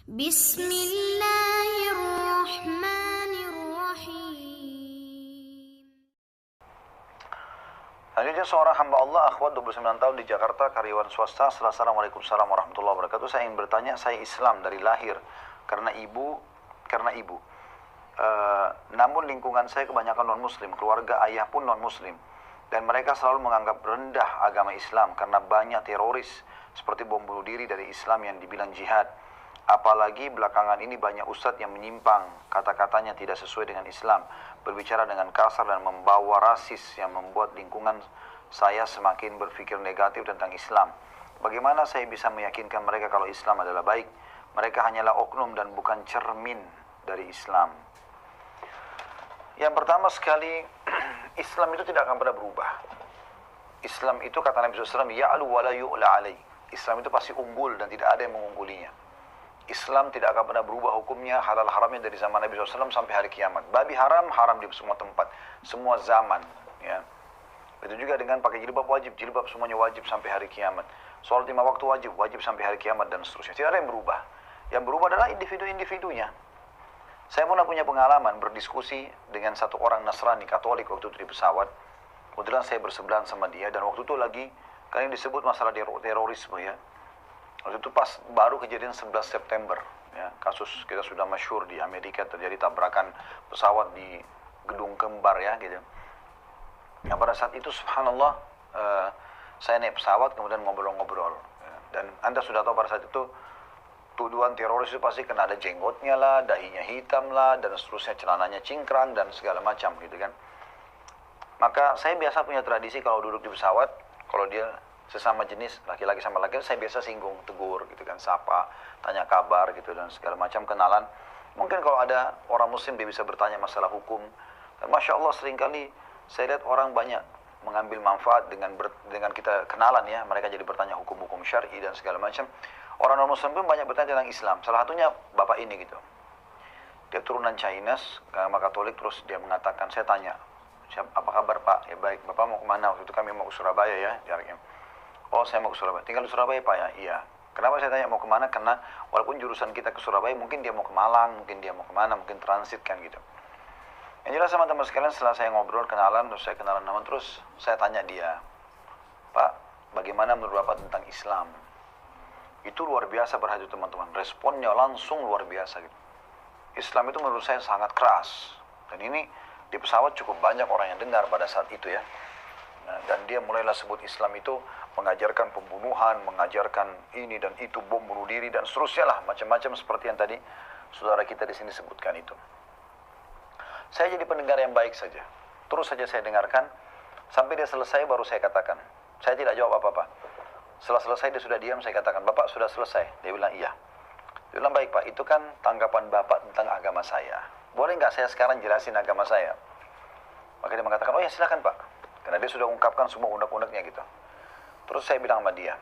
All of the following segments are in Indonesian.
Bismillahirrahmanirrahim. Selanjutnya seorang hamba Allah, akhwat 29 tahun di Jakarta, karyawan swasta. Assalamualaikum warahmatullahi wabarakatuh. Saya ingin bertanya, saya Islam dari lahir karena ibu. Namun lingkungan saya kebanyakan non-muslim, keluarga ayah pun non-muslim. Dan mereka selalu menganggap rendah agama Islam karena banyak teroris seperti bom bunuh diri dari Islam yang dibilang jihad. Apalagi belakangan ini banyak ustadz yang menyimpang, kata-katanya tidak sesuai dengan Islam, berbicara dengan kasar dan membawa rasis yang membuat lingkungan saya semakin berpikir negatif tentang Islam. Bagaimana saya bisa meyakinkan mereka kalau Islam adalah baik? Mereka hanyalah oknum dan bukan cermin dari Islam. Yang pertama sekali, Islam itu tidak akan pernah berubah. Islam itu kata Nabi SAW, ya'lu wa la yu'la alaih. Islam itu pasti unggul dan tidak ada yang mengunggulinya. Islam tidak akan pernah berubah hukumnya, halal haramnya dari zaman Nabi SAW sampai hari kiamat. Babi haram, haram di semua tempat, semua zaman. Ya. Itu juga dengan pakai jilbab wajib, jilbab semuanya wajib sampai hari kiamat. Sholat 5 waktu wajib, wajib sampai hari kiamat dan seterusnya. Tidak ada yang berubah. Yang berubah adalah individu-individunya. Saya pernah punya pengalaman berdiskusi dengan satu orang Nasrani Katolik waktu itu di pesawat. Kebetulan saya bersebelahan sama dia dan waktu itu lagi, kan ini disebut masalah terorisme ya. Waktu itu pas baru kejadian 11 September. Ya, kasus kita sudah masyhur di Amerika, terjadi tabrakan pesawat di gedung kembar ya gitu. Nah pada saat itu subhanallah saya naik pesawat kemudian ngobrol-ngobrol. Ya. Dan Anda sudah tahu pada saat itu tuduhan teroris itu pasti kena ada jenggotnya lah, dahinya hitam lah, dan seterusnya, celananya cingkrang dan segala macam gitu kan. Maka saya biasa punya tradisi kalau duduk di pesawat, kalau dia sesama jenis, laki-laki sama laki-laki, saya biasa singgung, tegur gitu kan, sapa, tanya kabar gitu dan segala macam, kenalan. Mungkin kalau ada orang muslim dia bisa bertanya masalah hukum. Dan Masya Allah seringkali saya lihat orang banyak mengambil manfaat dengan kita kenalan ya, mereka jadi bertanya hukum-hukum syar'i dan segala macam. Orang non-muslim pun banyak bertanya tentang Islam. Salah satunya bapak ini gitu. Dia turunan Chinese, agama Katolik, terus dia mengatakan, saya tanya, apa kabar Pak? Ya baik, Bapak mau kemana? Waktu itu kami mau ke Surabaya ya, jaraknya. Oh saya mau ke Surabaya. Tinggal di Surabaya Pak ya? Iya. Kenapa saya tanya mau kemana? Karena walaupun jurusan kita ke Surabaya, mungkin dia mau ke Malang, mungkin dia mau kemana, mungkin transit kan gitu. Yang jelas sama teman sekalian, setelah saya ngobrol, kenalan, terus saya kenalan nama, terus saya tanya dia, Pak, bagaimana menurut Bapak tentang Islam? Itu luar biasa berhasil teman-teman. Responnya langsung luar biasa gitu. Islam itu menurut saya sangat keras. Dan ini di pesawat cukup banyak orang yang dengar pada saat itu ya. Nah, dan dia mulailah sebut Islam itu mengajarkan pembunuhan, mengajarkan ini dan itu, bom bunuh diri dan seterusnya lah, macam-macam seperti yang tadi saudara kita di sini sebutkan itu. Saya jadi pendengar yang baik saja. Terus saja saya dengarkan sampai dia selesai baru saya katakan. Saya tidak jawab apa-apa. Setelah selesai dia sudah diam, saya katakan, Bapak sudah selesai? Dia bilang, iya. Dia bilang, baik Pak, itu kan tanggapan Bapak tentang agama saya. Boleh nggak saya sekarang jelasin agama saya? Maka dia mengatakan, oh ya silakan Pak. Karena dia sudah ungkapkan semua unek-uneknya gitu. Terus saya bilang sama dia,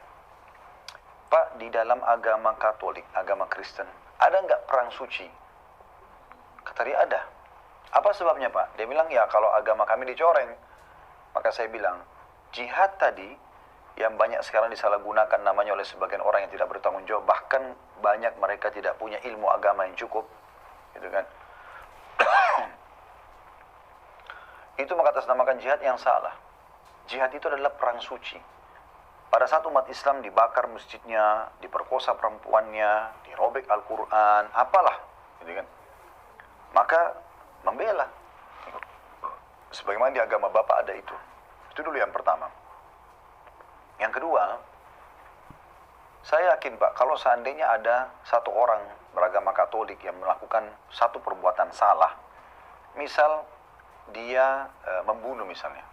Pak, di dalam agama Katolik, agama Kristen, ada nggak perang suci? Kata dia, ada. Apa sebabnya Pak? Dia bilang, ya kalau agama kami dicoreng. Maka saya bilang, jihad tadi yang banyak sekarang disalahgunakan namanya oleh sebagian orang yang tidak bertanggung jawab, bahkan banyak mereka tidak punya ilmu agama yang cukup, gitu kan? Itu mengatasnamakan jihad yang salah. Jihad itu adalah perang suci. Pada saat umat Islam dibakar masjidnya, diperkosa perempuannya, dirobek Al-Quran, apalah, gitu kan? Maka membela. Sebagaimana di agama Bapak ada itu. Itu dulu yang pertama. Yang kedua, saya yakin Pak, kalau seandainya ada satu orang beragama Katolik yang melakukan satu perbuatan salah, misal dia membunuh misalnya,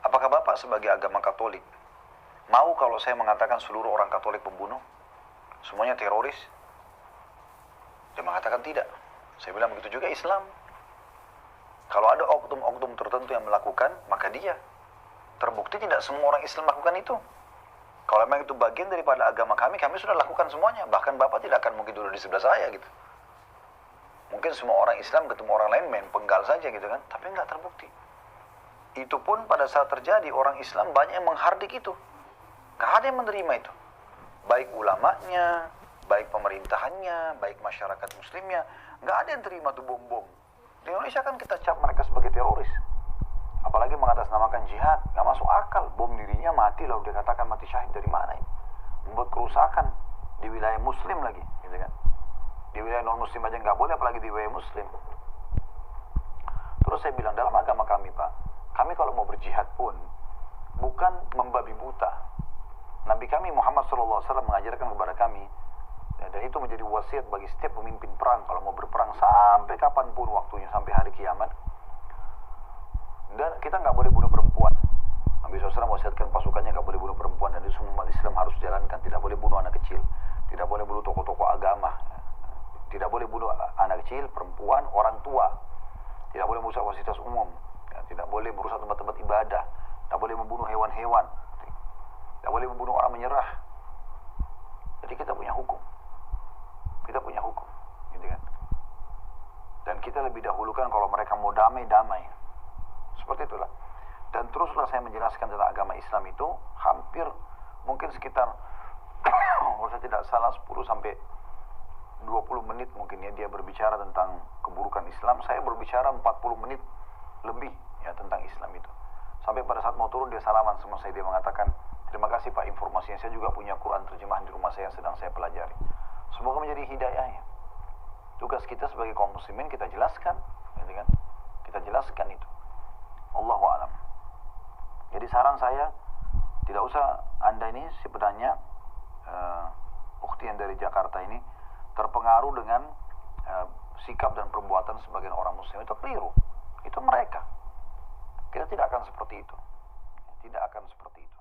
apakah Bapak sebagai agama Katolik mau kalau saya mengatakan seluruh orang Katolik pembunuh, semuanya teroris? Dia mengatakan tidak. Saya bilang begitu juga Islam. Kalau ada oknum-oknum tertentu yang melakukan, maka dia terbukti tidak semua orang Islam melakukan itu. Kalau memang itu bagian daripada agama kami sudah lakukan semuanya. Bahkan Bapak tidak akan mungkin duduk di sebelah saya gitu. Mungkin semua orang Islam ketemu orang lain main penggal saja gitu kan. Tapi nggak terbukti. Itu pun pada saat terjadi orang Islam banyak yang menghardik itu. Nggak ada yang menerima itu. Baik ulamanya, baik pemerintahannya, baik masyarakat muslimnya, nggak ada yang terima tuh bom-bom. Di Indonesia kan kita cap mereka sebagai teroris. Apalagi mengatasnamakan jihad, nggak masuk akal. Bom dirinya mati, lalu dia katakan mati syahid, dari mana ini? Membuat kerusakan di wilayah muslim lagi, gitu kan? Di wilayah non muslim aja nggak boleh, apalagi di wilayah muslim. Terus saya bilang, dalam agama kami Pak, kami kalau mau berjihad pun bukan membabi buta. Nabi kami Muhammad SAW mengajarkan kepada kami, dan itu menjadi wasiat bagi setiap pemimpin perang kalau mau berperang sampai kapanpun waktunya, sampai hari kiamat. Dan kita nggak boleh bunuh perempuan. Nabi SAW wasiatkan pasukannya nggak boleh bunuh perempuan, dan itu semua umat Islam harus jalankan. Tidak boleh bunuh anak kecil, tidak boleh bunuh tokoh-tokoh agama, tidak boleh bunuh anak kecil, perempuan, orang tua, tidak boleh merusak fasilitas umum, tidak boleh merusak tempat-tempat ibadah, tidak boleh membunuh hewan-hewan, tidak boleh membunuh orang menyerah. Jadi kita punya hukum, gitu kan? Dan kita lebih dahulukan kalau mereka mau damai, seperti itulah. Dan teruslah saya menjelaskan tentang agama Islam itu hampir mungkin sekitar kalau saya tidak salah 10 sampai 20 menit mungkin ya, dia berbicara tentang keburukan Islam. Saya berbicara 40 menit lebih ya tentang Islam itu. Sampai pada saat mau turun dia salaman sama saya, dia mengatakan, terima kasih Pak informasinya, saya juga punya Quran terjemahan di rumah saya yang sedang saya pelajari. Semoga menjadi hidayahnya. Tugas kita sebagai kaum muslimin kita jelaskan, gitu kan? Kita jelaskan itu. Allahu a'lam. Jadi saran saya, tidak usah Anda ini sebenarnya ukhti yang dari Jakarta ini terpengaruh dengan sikap dan perbuatan sebagian orang muslim. Itu keliru. Itu mereka. Kita tidak akan seperti itu. Tidak akan seperti itu.